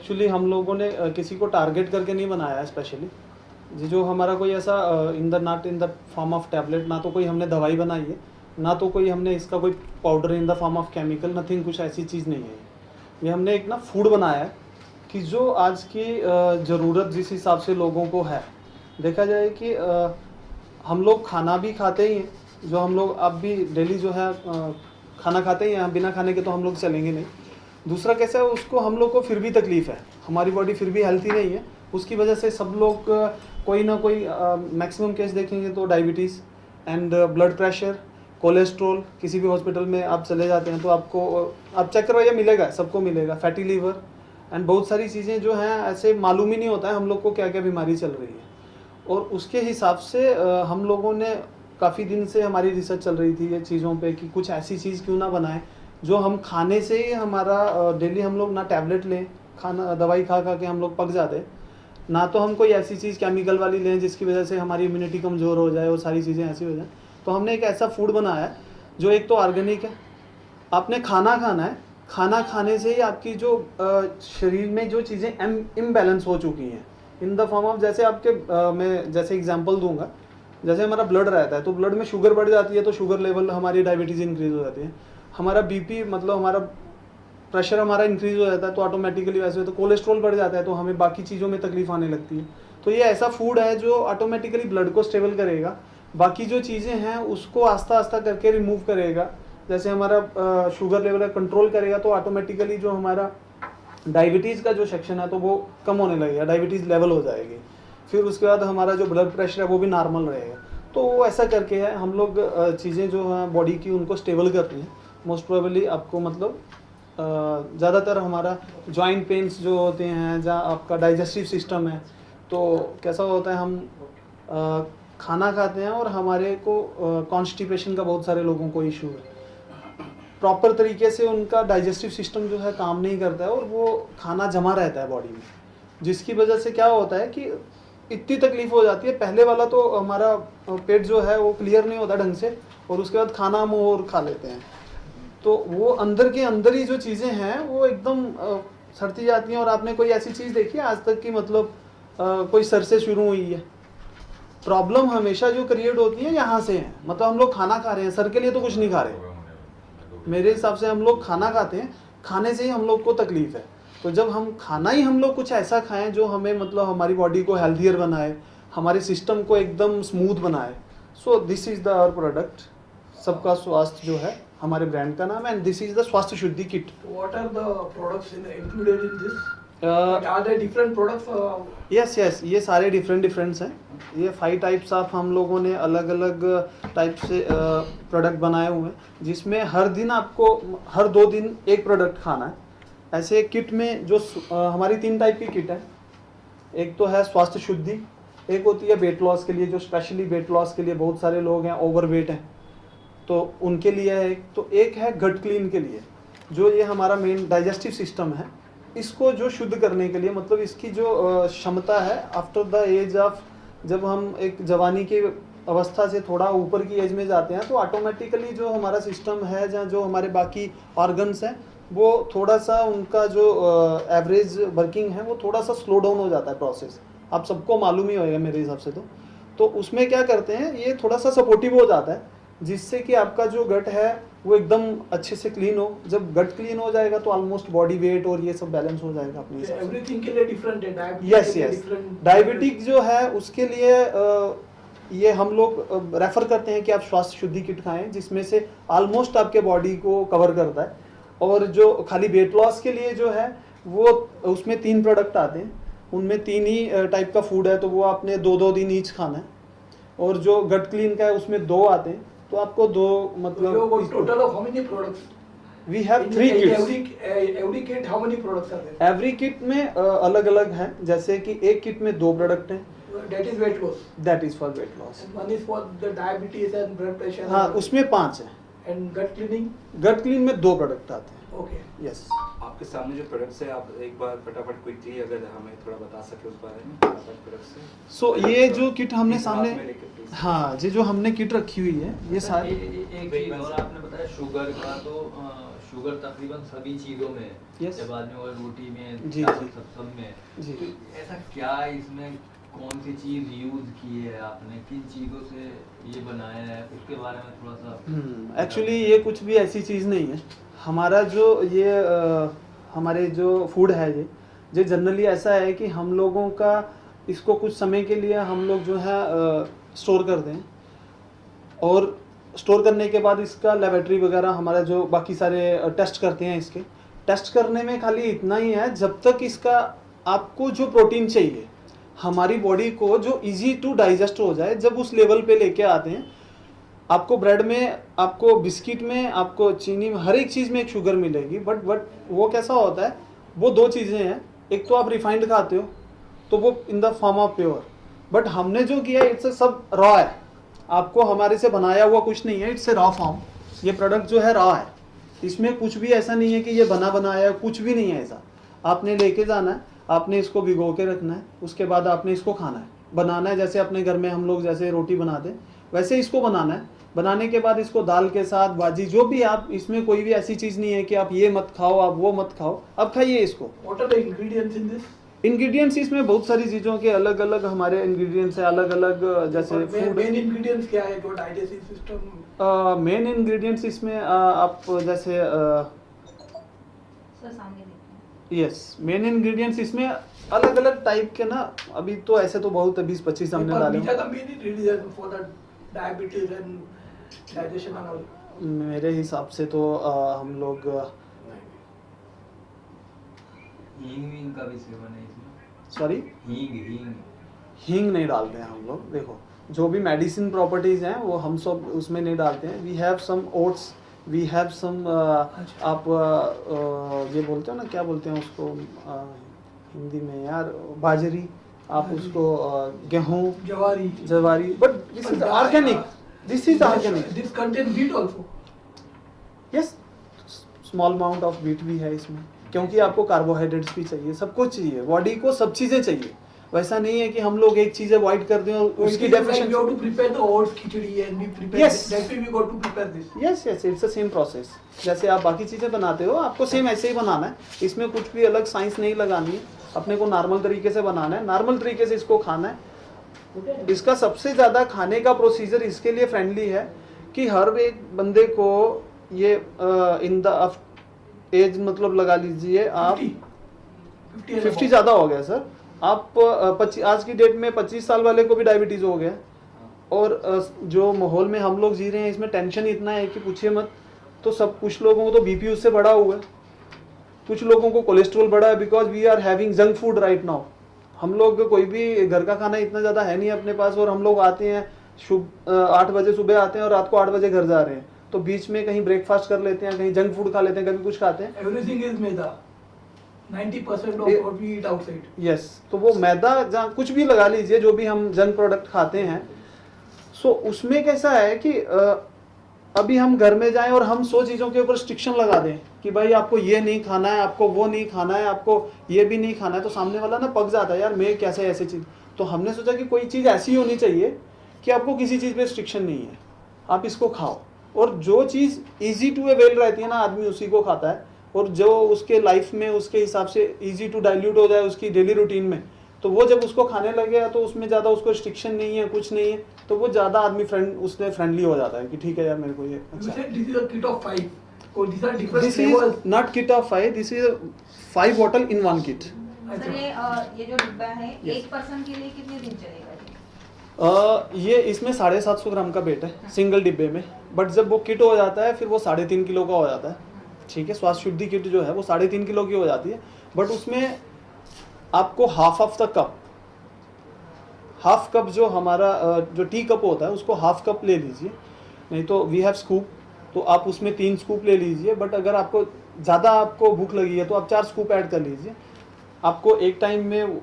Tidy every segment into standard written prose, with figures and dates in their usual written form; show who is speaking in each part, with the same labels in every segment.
Speaker 1: Actually हम लोगों ने किसी को टारगेट करके नहीं बनाया है स्पेशली। जो हमारा कोई ऐसा not in the form of tablet, ना तो कोई हमने दवाई बनाई है, ना तो कोई हमने इसका कोई powder in the form of chemical, nothing, कुछ ऐसी चीज़ नहीं है। ये हमने एक ना फूड बनाया है कि जो आज की ज़रूरत जिस हिसाब से लोगों को है, देखा जाए कि हम लोग खाना भी खाते ही हैं, जो हम लोग अब भी डेली जो है खाना खाते ही हैं, बिना खाने के तो हम लोग चलेंगे नहीं। दूसरा कैसा है, उसको हम लोग को फिर भी तकलीफ़ है, हमारी बॉडी फिर भी हेल्थी नहीं है, उसकी वजह से सब लोग कोई ना कोई मैक्सिमम केस देखेंगे तो diabetes and blood pressure, cholesterol, किसी भी हॉस्पिटल में आप चले जाते हैं तो आपको आप चेक करवाइए, मिलेगा, सबको मिलेगा, फैटी लीवर एंड बहुत सारी चीज़ें जो हैं ऐसे मालूम ही नहीं होता है हम लोग को क्या क्या बीमारी चल रही है। और उसके हिसाब से हम लोगों ने काफ़ी दिन से हमारी रिसर्च चल रही थी ये चीज़ों पे कि कुछ ऐसी चीज़ क्यों ना बनाएं जो हम खाने से ही हमारा डेली हम लोग ना टैबलेट लें, खाना दवाई खा खा के हम लोग पक जाते, ना तो हम कोई ऐसी चीज़ केमिकल वाली लें जिसकी वजह से हमारी इम्यूनिटी कमज़ोर हो जाए और सारी चीज़ें ऐसी हो जाए। तो हमने एक ऐसा फूड बनाया है जो एक तो ऑर्गेनिक है, आपने खाना खाना है, खाना खाने से ही आपकी जो शरीर में जो चीज़ें इम्बैलेंस हो चुकी हैं इन द फॉर्म ऑफ, जैसे आपके मैं जैसे एग्जांपल दूंगा, जैसे हमारा ब्लड रहता है तो ब्लड में शुगर बढ़ जाती है तो शुगर लेवल हमारी डायबिटीज़ इंक्रीज़ हो जाती है, हमारा बीपी मतलब हमारा प्रेशर हमारा इंक्रीज़ हो जाता है तो ऑटोमेटिकली वैसे तो कोलेस्ट्रॉल बढ़ जाता है तो हमें बाकी चीज़ों में तकलीफ आने लगती है। तो ये ऐसा फूड है जो ऑटोमेटिकली ब्लड को स्टेबल करेगा, बाकी जो चीज़ें हैं उसको आस्ता आस्ता करके रिमूव करेगा। जैसे हमारा शुगर लेवल कंट्रोल करेगा तो ऑटोमेटिकली जो हमारा डायबिटीज़ का जो सेक्शन है तो वो कम होने लगेगा, डायबिटीज़ लेवल हो जाएगी, फिर उसके बाद हमारा जो ब्लड प्रेशर है वो भी नॉर्मल रहेगा। तो वो ऐसा करके है हम लोग चीज़ें जो हैं बॉडी की उनको स्टेबल करते हैं। मोस्ट प्रोबेबली आपको मतलब ज़्यादातर हमारा जॉइंट पेन्स जो होते हैं, जहाँ आपका डाइजेस्टिव सिस्टम है, तो कैसा होता है हम खाना खाते हैं और हमारे को कॉन्स्टिपेशन का बहुत सारे लोगों को इशू है, प्रॉपर तरीके से उनका डाइजेस्टिव सिस्टम जो है काम नहीं करता है और वो खाना जमा रहता है बॉडी में, जिसकी वजह से क्या होता है कि इतनी तकलीफ हो जाती है। पहले वाला तो हमारा पेट जो है वो क्लियर नहीं होता ढंग से और उसके बाद खाना हम और खा लेते हैं, तो वो अंदर के अंदर ही जो चीज़ें हैं वो एकदम सड़ती जाती हैं। और आपने कोई ऐसी चीज़ देखी है आज तक की मतलब कोई सर से शुरू हुई है? प्रॉब्लम हमेशा जो क्रिएट होती है यहाँ से है, मतलब हम लोग खाना खा रहे हैं, सर के लिए तो कुछ नहीं खा रहे। मेरे हिसाब से हम लोग खाना खाते हैं, खाने से ही हम लोग को तकलीफ है। तो जब हम खाना ही हम लोग कुछ ऐसा खाएं जो हमें मतलब हमारी बॉडी को हेल्थियर बनाए, हमारे सिस्टम को एकदम स्मूथ बनाए, so this is the our product. सबका स्वास्थ्य जो है हमारे ब्रांड का नाम है एंड दिस इज द स्वास्थ्य शुद्धि kit.
Speaker 2: What are the products included in this? Are there different products?
Speaker 1: Yes, ये सारे डिफरेंट्स हैं। ये 5 टाइप्स ऑफ हम लोगों ने अलग अलग टाइप से प्रोडक्ट बनाए हुए हैं, जिसमें हर दिन आपको हर 2 दिन एक प्रोडक्ट खाना है। ऐसे किट में जो हमारी 3 टाइप की किट है, एक तो है स्वास्थ्य शुद्धि, एक होती है वेट लॉस के लिए, जो स्पेशली वेट लॉस के लिए बहुत सारे लोग हैं ओवरवेट हैं तो उनके लिए है एक, तो एक है गट क्लीन के लिए, जो ये हमारा मेन डाइजेस्टिव सिस्टम है, इसको जो शुद्ध करने के लिए, मतलब इसकी जो क्षमता है आफ्टर द एज ऑफ, जब हम एक जवानी की अवस्था से थोड़ा ऊपर की एज में जाते हैं तो ऑटोमेटिकली जो हमारा सिस्टम है, जहाँ जो हमारे बाकी ऑर्गन्स हैं वो थोड़ा सा उनका जो एवरेज वर्किंग है वो थोड़ा सा स्लो डाउन हो जाता है प्रोसेस, आप सबको मालूम ही होगा मेरे हिसाब से। तो उसमें क्या करते हैं, ये थोड़ा सा सपोर्टिव हो जाता है जिससे कि आपका जो गट है वो एकदम अच्छे से क्लीन हो। जब गट क्लीन हो जाएगा तो ऑलमोस्ट बॉडी वेट और ये सब बैलेंस हो जाएगा अपने हिसाब से।
Speaker 2: एवरीथिंग के लिए डिफरेंट है।
Speaker 1: यस, डायबिटिक जो है उसके लिए ये हम लोग रेफर करते हैं कि आप स्वास्थ्य शुद्धि किट खाएं, जिसमें से ऑलमोस्ट आपके बॉडी को कवर करता है। और जो खाली वेट लॉस के लिए जो है वो उसमें 3 प्रोडक्ट आते हैं, उनमें 3 ही टाइप का फूड है, तो वो आपने 2-2 दिन ईच खाना है। और जो गट क्लीन का है उसमें 2 आते हैं, तो आपको 2 मतलब
Speaker 2: total of how many products?
Speaker 1: We have 3 kits.
Speaker 2: Every kit how many products are there?
Speaker 1: Every kit में अलग अलग हैं, जैसे कि एक किट में 2 प्रोडक्ट हैं।
Speaker 2: That is weight loss?
Speaker 1: That is for weight loss.
Speaker 2: One is for the diabetes and blood pressure?
Speaker 1: हाँ, उसमें 5 हैं।
Speaker 2: And gut cleaning?
Speaker 1: Gut clean में 2 प्रोडक्ट आते हैं।
Speaker 2: Okay,
Speaker 1: yes.
Speaker 3: आपके सामने जो प्रोडक्ट्स है, आप एक बार फटाफट क्विकली अगर हमें थोड़ा बता सके उस बारे में, फटाफट प्रोडक्ट्स से।
Speaker 1: सो ये जो किट हमने सामने,
Speaker 3: लेके
Speaker 1: हाँ, ये जो हमने किट रखी हुई है ये सारी
Speaker 4: एक चीज और आपने बताया शुगर का, तो शुगर तकरीबन सभी चीज़ों में है।
Speaker 1: Yes.
Speaker 4: जब आदमी और रोटी में
Speaker 1: जी,
Speaker 4: चावल
Speaker 1: जी।
Speaker 4: सब में है।
Speaker 1: जी।
Speaker 4: तो ऐसा क्या इसमें कौन सी चीज़ यूज़ की है आपने, किन चीज़ों से ये बनाया है, उसके बारे में थोड़ा सा
Speaker 1: एक्चुअली ये कुछ भी ऐसी चीज़ नहीं है। हमारा जो ये हमारे जो फूड है ये जनरली ऐसा है कि हम लोगों का इसको कुछ समय के लिए हम लोग जो है स्टोर करते हैं, और स्टोर करने के बाद इसका लेबोरेटरी वगैरह हमारा जो बाकी सारे टेस्ट करते हैं। इसके टेस्ट करने में खाली इतना ही है, जब तक इसका आपको जो प्रोटीन चाहिए हमारी बॉडी को जो इजी टू डाइजेस्ट हो जाए, जब उस लेवल पे लेके आते हैं। आपको ब्रेड में, आपको बिस्किट में, आपको चीनी में, हर एक चीज़ में एक शुगर मिलेगी, बट वो कैसा होता है, वो दो चीज़ें हैं। एक तो आप रिफाइंड खाते हो तो वो in the form of pure, but हमने जो किया है इट्स सब रॉ है। आपको हमारे से बनाया हुआ कुछ नहीं है, इट्स रॉ फॉर्म। ये प्रोडक्ट जो है रॉ है, इसमें कुछ भी ऐसा नहीं है कि ये बना बनाया, कुछ भी नहीं है ऐसा। आपने लेके जाना है, आपने इसको भिगो के रखना है, उसके बाद आपने इसको खाना है, बनाना है। जैसे अपने घर में हम लोग जैसे रोटी बनाते हैं वैसे इसको बनाना है। बनाने के बाद इसको दाल के साथ, भाजी, जो भी आप, इसमें कोई भी ऐसी चीज़ नहीं है कि आप ये मत खाओ, आप वो मत खाओ, अब खाइए इसको।
Speaker 2: What are the ingredients in this?
Speaker 1: Ingredients इसमें बहुत सारी चीज़ों के अलग अलग हमारे इंग्रेडिएंट्स हैं, अलग अलग जैसे
Speaker 2: और
Speaker 1: फूड।
Speaker 2: main ingredients क्या है जो digestive system?
Speaker 1: मेन इंग्रेडिएंट्स इसमें आप जैसे
Speaker 5: सर सामने देखिए।
Speaker 1: यस, मेन इंग्रेडिएंट्स इसमें अलग अलग टाइप के ना, अभी तो ऐसे तो बहुत 20-25 हमने
Speaker 2: पर
Speaker 1: डाले
Speaker 2: which are
Speaker 1: हैं।
Speaker 2: the main ingredients for the diabetes and digestion and all?
Speaker 1: मेरे हिसाब से तो हम लोग
Speaker 4: हींग वींग का भी सेवन है इसमें।
Speaker 1: सॉरी
Speaker 4: हींग
Speaker 1: हींग नहीं डालते हैं हम लोग। देखो, जो भी मेडिसिन प्रॉपर्टीज हैं वो हम सब उसमें नहीं डालते हैं। We have some oats, we have some आप ये बोलते हो ना, क्या बोलते हैं उसको हिंदी में यार, बाजरी, आप उसको गेहूँ, जवारी, but this is organic, this is organic.
Speaker 2: This contain wheat also.
Speaker 1: Yes, small amount of wheat भी है इसमें, क्योंकि आपको कार्बोहाइड्रेट्स भी चाहिए, सब कुछ चाहिए, बॉडी को सब चीज़ें चाहिए। वैसा नहीं है कि हम लोग एक चीज़ अवॉइड कर दें और उसकी
Speaker 2: Like we
Speaker 1: deficiency.
Speaker 2: have to prepare the oats khichdi and we prepare
Speaker 1: Yes.
Speaker 2: that way we got to prepare this.
Speaker 1: Yes yes, it's the same process. जैसे आप बाकी चीज़ें बनाते हो, आपको सेम ऐसे ही बनाना है। इसमें कुछ भी अलग साइंस नहीं लगानी है, अपने को नॉर्मल तरीके से बनाना है, नॉर्मल तरीके से इसको खाना है। इसका सबसे ज़्यादा खाने का प्रोसीजर इसके लिए फ्रेंडली है कि हर एक बंदे को ये इन द एज, मतलब लगा लीजिए आप 50 ज़्यादा हो गया सर, आप आज की डेट में 25 साल वाले को भी डायबिटीज़ हो गया। और जो माहौल में हम लोग जी रहे हैं इसमें टेंशन इतना है कि पूछिए मत। तो सब, कुछ लोगों को तो बीपी उससे बढ़ा हुआ है, कुछ लोगों को कोलेस्ट्रॉल बढ़ा है, because we are having junk food right now. हम लोग कोई भी घर का खाना इतना ज़्यादा है नहीं अपने पास, और हम लोग आते हैं 8 बजे सुबह आते हैं और रात को 8 बजे घर जा रहे हैं, तो बीच में कहीं ब्रेकफास्ट कर लेते हैं, कहीं जंक फूड खा लेते हैं, कभी कुछ खाते हैं।
Speaker 2: Everything is maida. 90% of what we eat outside.
Speaker 1: Yes, तो वो मैदा, जहाँ कुछ भी लगा लीजिए, जो भी हम जंक प्रोडक्ट खाते हैं, सो उसमें कैसा है कि अभी हम घर में जाएं और हम 100 चीज़ों के ऊपर रिस्ट्रिक्शन लगा दें कि भाई आपको ये नहीं खाना है, आपको वो नहीं खाना है, आपको ये भी नहीं खाना है, तो सामने वाला ना पक जाता है, यार मैं कैसे ऐसी चीज़। तो हमने सोचा कि कोई चीज़ ऐसी होनी चाहिए कि आपको किसी चीज़ पे रिस्ट्रिक्शन नहीं है, आप इसको खाओ। और जो चीज़ ईजी टू अवेल रहती है ना, आदमी उसी को खाता है, और जो उसके लाइफ में उसके हिसाब से ईजी टू डाइल्यूट हो जाए उसकी डेली रूटीन में, तो वो जब उसको खाने लगे तो उसमें ज़्यादा उसको रिस्ट्रिक्शन नहीं है, कुछ नहीं है, तो वो ज़्यादा आदमी उसमें फ्रेंडली हो जाता है कि ठीक है यार मेरे को ये
Speaker 2: You
Speaker 1: अच्छा।
Speaker 2: said this is a kit of 5. So these are different
Speaker 1: this
Speaker 2: flavors.
Speaker 1: Is not kit of 5, this is 5 bottle in 1 kit.
Speaker 5: Sir ये जो डिब्बा है,
Speaker 1: Yes.
Speaker 5: एक पर्सन के लिए कितने दिन चलेगा ये?
Speaker 1: ये इसमें 750 ग्राम का वेट है सिंगल डिब्बे में, बट जब वो किट हो जाता है फिर वो 3.5 किलो का हो जाता है। ठीक है, स्वास्थ्य शुद्धि किट जो है वो 3.5 किलो की हो जाती है, बट उसमें आपको half of the cup, half cup जो हमारा जो टी कप होता है उसको हाफ कप ले लीजिए, नहीं तो वी हैव स्कूप, तो आप उसमें 3 स्कूप ले लीजिए। बट अगर आपको ज़्यादा आपको भूख लगी है तो आप 4 स्कूप ऐड कर लीजिए। आपको एक टाइम में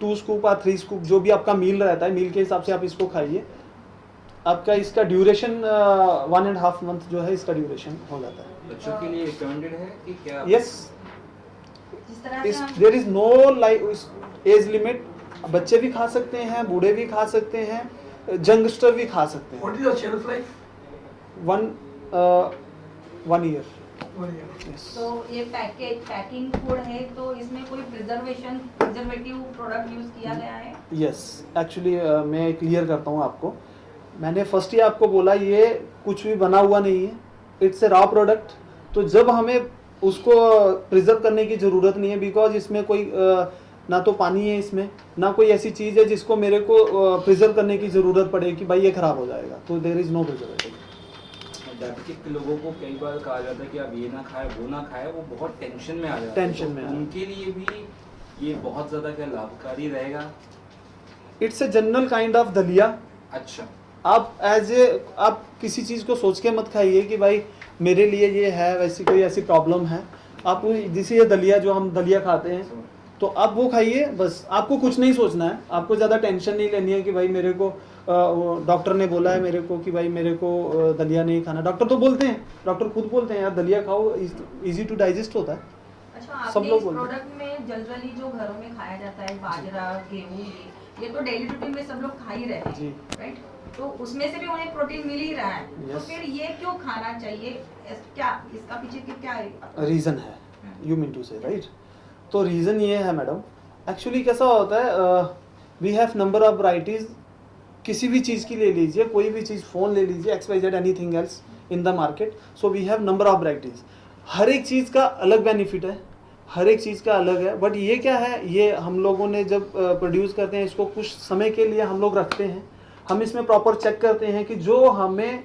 Speaker 1: 2 स्कूप या 3 स्कूप, जो भी आपका मील रहता है, मील के हिसाब से आप इसको खाइए। आपका इसका ड्यूरेशन 1.5 मंथ जो है इसका ड्यूरेशन हो जाता है।
Speaker 3: बच्चों के लिए रिकमेंडेड है कि क्या?
Speaker 1: यस,
Speaker 5: जिस तरह से हम
Speaker 1: there is no age limit. बच्चे भी खा सकते हैं, बूढ़े भी खा सकते हैं, यंगस्टर भी खा सकते हैं।
Speaker 2: What is the shelf life?
Speaker 1: 1 year.
Speaker 2: 1 year.
Speaker 1: Yes.
Speaker 5: तो ये पैकिंग फूड है तो इसमें कोई प्रिजर्वेटिव प्रोडक्ट यूज किया गया है?
Speaker 1: यस एक्चुअली मैं क्लियर करता हूँ आपको। मैंने फर्स्ट ही आपको बोला ये कुछ भी बना हुआ नहीं है, इट्स ए रॉ प्रोडक्ट। तो जब हमें उसको प्रिजर्व करने की ज़रूरत नहीं है, बिकॉज इसमें कोई ना तो पानी है इसमें, ना कोई ऐसी चीज़ है जिसको मेरे को प्रिजर्व करने की ज़रूरत पड़े कि भाई ये ख़राब हो जाएगा, तो there is no preservative.
Speaker 3: Diabetic लोगों को कई बार कहा जाता है कि आप ये ना खाए वो ना खाए, वो बहुत टेंशन में आ जाते हैं,
Speaker 1: टेंशन में
Speaker 3: तो
Speaker 1: आ जाते
Speaker 3: उनके लिए भी ये बहुत ज़्यादा क्या लाभकारी रहेगा?
Speaker 1: It's a general kind of दलिया।
Speaker 3: अच्छा,
Speaker 1: आप आप किसी चीज़ को सोच के मत खाइए कि भाई मेरे लिए ये है, वैसी कोई ऐसी प्रॉब्लम है। आप जैसे ये दलिया जो हम दलिया खाते हैं तो आप वो खाइए, बस आपको कुछ नहीं सोचना है, आपको ज़्यादा टेंशन नहीं लेनी है कि भाई मेरे को डॉक्टर ने बोला है मेरे को कि भाई मेरे को दलिया नहीं खाना। डॉक्टर तो बोलते हैं, डॉक्टर खुद बोलते हैं यार दलिया खाओ, इजी टू डाइजेस्ट होता है।
Speaker 5: अच्छा,
Speaker 1: सब
Speaker 5: आपके
Speaker 1: लोग
Speaker 5: इस
Speaker 1: बोलते हैं।
Speaker 5: प्रोडक्ट में जनरली जो घरों में खाया जाता है बाजरा, गेहूं, ये तो डेली रूटीन में सब लोग खा ही रहे
Speaker 1: जी।
Speaker 5: हैं, राइट? तो उसमें से भी उन्हें प्रोटीन मिल ही रहा है, तो
Speaker 1: Yes.
Speaker 5: फिर ये क्यों खाना चाहिए? क्या इसका पीछे की क्या है?
Speaker 1: रीज़न है, you mean to say, right? तो रीज़न ये है मैडम, एक्चुअली कैसा होता है, we have number of varieties. किसी भी चीज़ की ले लीजिए, कोई भी चीज़, फ़ोन ले लीजिए, XYZ anything else in the market, so we have number of varieties. हर एक चीज़ का अलग बेनिफिट है, हर एक चीज़ का अलग है। बट ये क्या है, ये हम लोगों ने जब प्रोड्यूस करते हैं इसको कुछ समय के लिए हम लोग रखते हैं, हम इसमें प्रॉपर चेक करते हैं कि जो हमें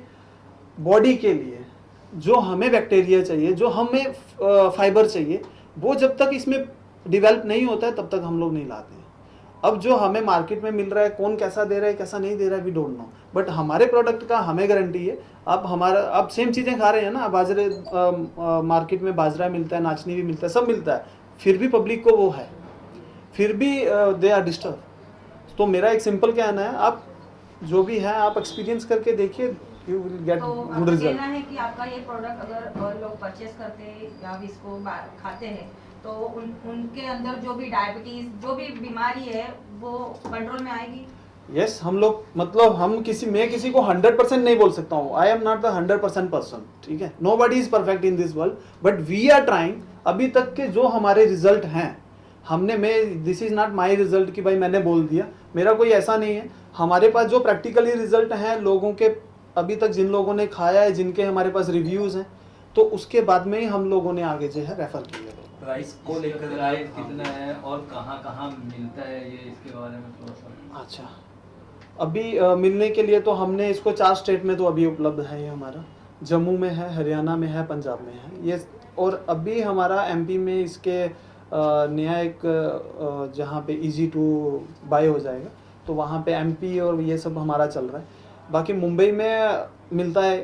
Speaker 1: बॉडी के लिए, जो हमें बैक्टीरिया चाहिए, जो हमें फाइबर चाहिए, वो जब तक इसमें डेवलप नहीं होता है तब तक हम लोग नहीं लाते हैं। अब जो हमें मार्केट में मिल रहा है, कौन कैसा दे रहा है कैसा नहीं दे रहा है, वी डोंट नो, बट हमारे प्रोडक्ट का हमें गारंटी है। आप सेम चीज़ें खा रहे हैं ना, बाजरे मार्केट में बाजरा मिलता है, नाचनी भी मिलता है, सब मिलता है, फिर भी पब्लिक को वो है, फिर भी दे आर डिस्टर्ब। तो मेरा एक सिंपल कहना है, आप जो भी है आप एक्सपीरियंस करके देखिए, यू विल गेट
Speaker 5: तो
Speaker 1: गुड
Speaker 5: आपका
Speaker 1: रिजल्ट।
Speaker 5: कहना है कि आपका ये प्रोडक्ट अगर लोग परचेस करते हैं या इसको खाते हैं तो उनके अंदर जो भी डायबिटीज, जो भी बीमारी है वो कंट्रोल में आएगी?
Speaker 1: यस, हम लोग मतलब मैं किसी को 100% नहीं बोल सकता हूँ, I am not the 100% person, ठीक है? Nobody is perfect in this world, but we are trying. अभी तक के जो हमारे रिजल्ट हैं, this is not my result कि भाई मैंने बोल दिया, मेरा कोई ऐसा नहीं है। हमारे पास जो प्रैक्टिकली रिजल्ट हैं लोगों के, अभी तक जिन लोगों ने खाया है, जिनके हमारे पास रिव्यूज़ हैं, तो उसके बाद में ही हम लोगों ने आगे जो है रेफर किया।
Speaker 3: प्राइस को लेकर
Speaker 4: प्राइस कितना है और कहाँ कहाँ मिलता है, ये इसके बारे में थोड़ा सा।
Speaker 1: अच्छा, अभी मिलने के लिए तो हमने इसको 4 स्टेट में तो अभी उपलब्ध है। ये हमारा जम्मू में है, हरियाणा में है, पंजाब में है ये, और अभी हमारा MP में इसके नया एक जहाँ पे इजी टू बाय हो जाएगा, तो वहाँ पे MP और ये सब हमारा चल रहा है। बाकी मुंबई में मिलता है,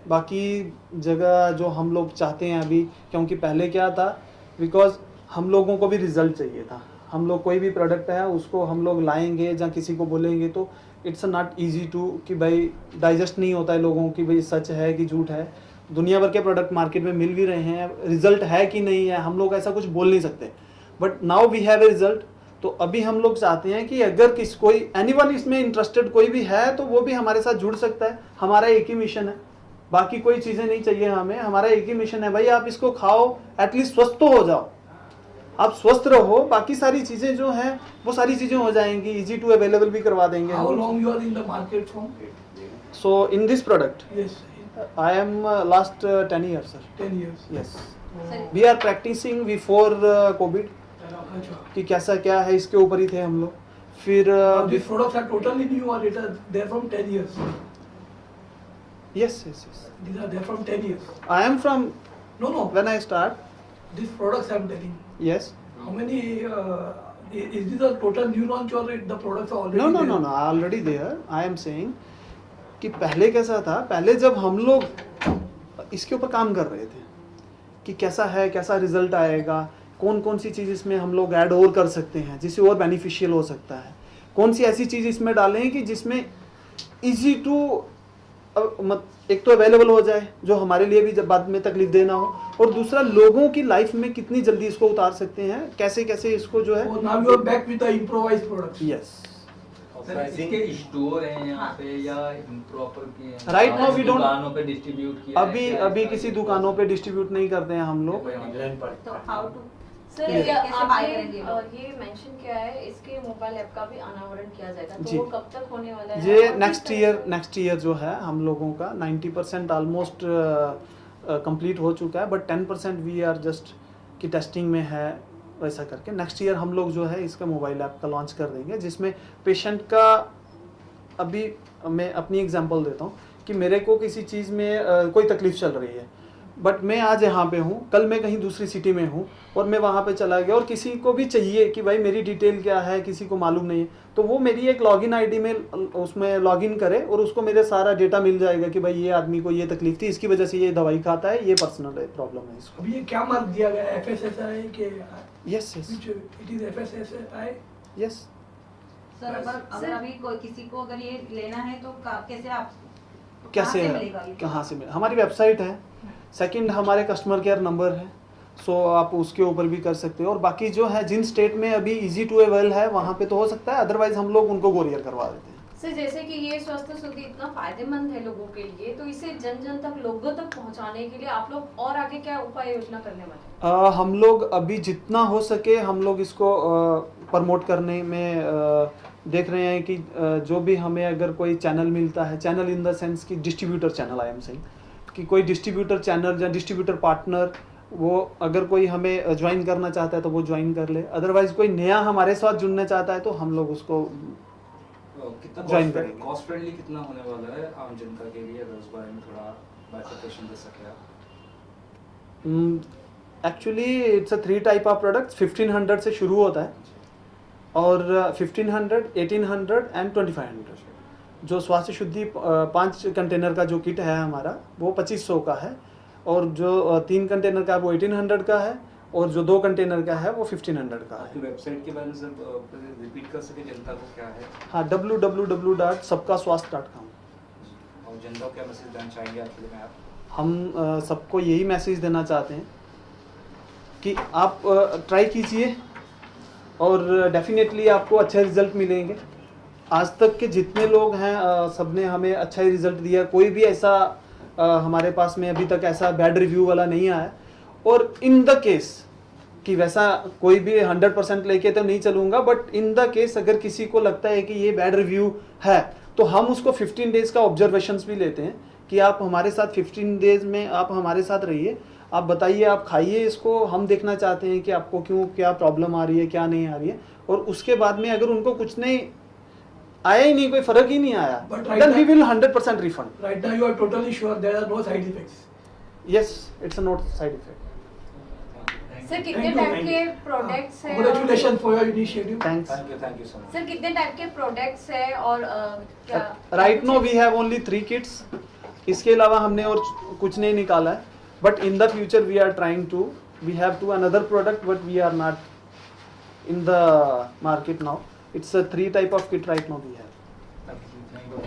Speaker 1: बाकी जगह जो हम लोग चाहते हैं अभी, क्योंकि पहले क्या था, बिकॉज हम लोगों को भी रिजल्ट चाहिए था। हम लोग कोई भी प्रोडक्ट है उसको हम लोग लाएंगे या किसी को बोलेंगे तो इट्स नॉट इजी टू कि भाई डाइजेस्ट नहीं होता है लोगों की, भाई सच है कि झूठ है। दुनिया भर के प्रोडक्ट मार्केट में मिल भी रहे हैं, रिजल्ट है कि नहीं है हम लोग ऐसा कुछ बोल नहीं सकते, but now we have a result. तो अभी हम लोग चाहते हैं कि अगर कोई एनीवन इसमें इंटरेस्टेड कोई भी है तो वो भी हमारे साथ जुड़ सकता है। हमारा एक ही मिशन है, बाकी कोई चीज़ें नहीं चाहिए हमें, हमारा एक ही मिशन है, भाई आप इसको खाओ, एटलीस्ट स्वस्थ तो हो जाओ, आप स्वस्थ रहो, बाकी सारी चीज़ें जो हैं वो सारी चीज़ें हो जाएंगी, इजी टू अवेलेबल भी करवा देंगे।
Speaker 2: How long you are in the market from?
Speaker 1: So in this product
Speaker 2: Yes,
Speaker 1: I am last 10 years sir.
Speaker 2: 10 years.
Speaker 1: Yes,
Speaker 5: sir,
Speaker 1: we are practising before Covid
Speaker 2: अच्छा.
Speaker 1: कि कैसा क्या है, इसके ऊपर ही थे हम लोग। फिर
Speaker 2: Now these products are totally new or they're from 10 years?
Speaker 1: yes,
Speaker 2: These are they're from 10 years.
Speaker 1: I am from
Speaker 2: No.
Speaker 1: when I start,
Speaker 2: These products I'm telling.
Speaker 1: yes.
Speaker 2: How many? Is this a total new launch or the products are already
Speaker 1: No,
Speaker 2: there?
Speaker 1: already there. I am saying कि पहले कैसा था, पहले जब हम लोग इसके ऊपर काम कर रहे थे कि कैसा है, कैसा रिजल्ट आएगा, कौन कौन सी चीज़ इसमें हम लोग ऐड और कर सकते हैं जिससे और बेनिफिशियल हो सकता है, कौन सी ऐसी चीज़ इसमें डालें कि जिसमें इजी टू एक तो अवेलेबल हो जाए, जो हमारे लिए भी जब बाद में तकलीफ देना हो, और दूसरा लोगों की लाइफ में कितनी जल्दी इसको उतार सकते हैं, कैसे कैसे इसको जो है।
Speaker 2: So now you are back with the improvised products.
Speaker 1: Yes,
Speaker 3: और
Speaker 4: सर इसके स्टोर हैं यहाँ
Speaker 5: हाँ।
Speaker 4: पे या प्रॉपर के हैं?
Speaker 1: Right now we don't-
Speaker 4: दुकानों पे डिस्ट्रीब्यूट किया है
Speaker 1: अभी
Speaker 4: क्या?
Speaker 1: अभी
Speaker 4: इसका
Speaker 1: किसी
Speaker 4: ये
Speaker 1: दुकानों पे
Speaker 4: process?
Speaker 1: डिस्ट्रीब्यूट नहीं करते हैं हम लोग।
Speaker 5: तो हाउ टू
Speaker 6: सर
Speaker 1: Yes.
Speaker 6: ये
Speaker 5: कैसे बाय
Speaker 6: आपने
Speaker 5: करेंगे लोग?
Speaker 6: ये मेंशन किया है इसके मोबाइल ऐप का भी अनावरण किया जाएगा
Speaker 1: जी।
Speaker 6: तो वो कब तक होने वाला है
Speaker 1: ये
Speaker 6: और किस तरह से?
Speaker 1: नेक्स्ट ईयर जो है हम लोगों का 90% ऑलमोस्ट कंप्लीट हो चुका है, बट 10% वी आर जस्ट की टेस्टिंग में है। वैसा करके नेक्स्ट ईयर हम लोग जो है इसका मोबाइल ऐप का लॉन्च कर देंगे, जिसमें पेशेंट का, अभी मैं अपनी एग्जांपल देता हूँ कि मेरे को किसी चीज़ में कोई तकलीफ चल रही है, बट मैं आज यहाँ पे हूँ, कल मैं कहीं दूसरी सिटी में हूँ और मैं वहाँ पे चला गया और किसी को भी चाहिए कि भाई मेरी डिटेल क्या है, किसी को मालूम नहीं है, तो वो मेरी एक लॉगिन आईडी में उसमें लॉगिन करे और उसको मेरे सारा डेटा मिल जाएगा कि भाई ये आदमी को ये तकलीफ थी, इसकी वजह से ये दवाई खाता है, ये पर्सनल प्रॉब्लम है इसको।
Speaker 2: अभी ये क्या मार्क दिया गया है, FSSAI के
Speaker 1: yes yes
Speaker 2: it is FSSAI?
Speaker 1: Yes.
Speaker 5: Sir अगर अभी कोई किसी को अगर ये लेना है तो कैसे आप
Speaker 1: कैसे
Speaker 5: कहाँ से मिलेगा ये?
Speaker 1: कहाँ से मिले? हमारी वेबसाइट है, सेकंड हमारे कस्टमर केयर नंबर है, सो आप उसके ऊपर भी कर सकते हो। और बाकी जो है जिन स्टेट में अभी इजी टू अवेल है वहाँ पे तो हो सकता है, अदरवाइज हम लोग उनको कोरियर करवा देते हैं।
Speaker 6: सर जैसे कि ये स्वास्थ्य सुधि इतना फायदेमंद है लोगों के लिए तो इसे जन जन तक लोगों तक पहुंचाने के लिए आप लोग और आगे क्या उपाय योजना करने वाले हैं?
Speaker 1: हम लोग अभी जितना हो सके हम लोग इसको प्रमोट करने में देख रहे हैं कि जो भी हमें अगर कोई चैनल मिलता है, चैनल इन द सेंस कि distributor channel, I am saying कि कोई डिस्ट्रीब्यूटर चैनल या डिस्ट्रीब्यूटर पार्टनर, वो अगर कोई हमें ज्वाइन करना चाहता है तो वो ज्वाइन कर ले, अदरवाइज कोई नया हमारे साथ जुड़ना चाहता है तो हम लोग उसको
Speaker 3: कितना
Speaker 1: Join करेंगे।
Speaker 3: कॉस्ट फ्रेंडली कितना होने वाला है आम जनता के लिए, अगर उस बारे में थोड़ा बाइफरकेशन दे सके आप?
Speaker 1: Actually it's a 3 type of products. 1500 से शुरू होता है और 1500, 1800 एंड 2500। जो स्वास्थ्य शुद्धि 5 कंटेनर का जो किट है हमारा वो 2500 का है, और जो 3 कंटेनर का है वो 1800 का है, और जो 2 कंटेनर का है वो 1500 का
Speaker 3: आपकी
Speaker 1: है।
Speaker 3: वेबसाइट के बारे में सर रिपीट कर सके जनता को, क्या है
Speaker 1: हाँ, www.sabkaswasth.com।
Speaker 3: और जनता को क्या मैसेज देना चाहेंगे आपके लिए? आप
Speaker 1: हम सबको यही मैसेज देना चाहते हैं कि आप ट्राई कीजिए और डेफिनेटली आपको अच्छे रिजल्ट मिलेंगे। आज तक के जितने लोग हैं सब ने हमें अच्छा ही रिजल्ट दिया, कोई भी ऐसा हमारे पास में अभी तक ऐसा बैड रिव्यू वाला नहीं आया। और इन द केस कि वैसा कोई भी 100% लेके तो नहीं चलूँगा, बट इन द केस अगर किसी को लगता है कि ये बैड रिव्यू है तो हम उसको 15 डेज़ का ऑब्जर्वेशंस भी लेते हैं कि आप हमारे साथ 15 डेज़ में आप हमारे साथ रहिए, आप बताइए, आप खाइए इसको, हम देखना चाहते हैं कि आपको क्या प्रॉब्लम आ रही है, क्या नहीं आ रही है। और उसके बाद में अगर उनको कुछ नहीं आया ही नहीं, कोई फ़र्क ही नहीं आया,
Speaker 2: But right
Speaker 1: then we
Speaker 2: now-
Speaker 1: will 100% refund.
Speaker 2: Right now you are totally sure there are no side effects.
Speaker 1: Yes, it's a not side effect.
Speaker 6: Sir कितने
Speaker 2: Thank you,
Speaker 6: टाइप
Speaker 2: thank
Speaker 6: के
Speaker 2: you.
Speaker 6: प्रोडक्ट्स हैं?
Speaker 2: Congratulations for your initiative.
Speaker 1: Thanks.
Speaker 3: Thank you so much.
Speaker 6: Sir कितने type के products है और क्या
Speaker 1: right no we have only 3 kits, इसके अलावा हमने और कुछ नहीं निकाला है, but in the future we are trying to, we have to another product but we are not in the market now. It's a 3 type of kit right now we have.
Speaker 4: Thank you.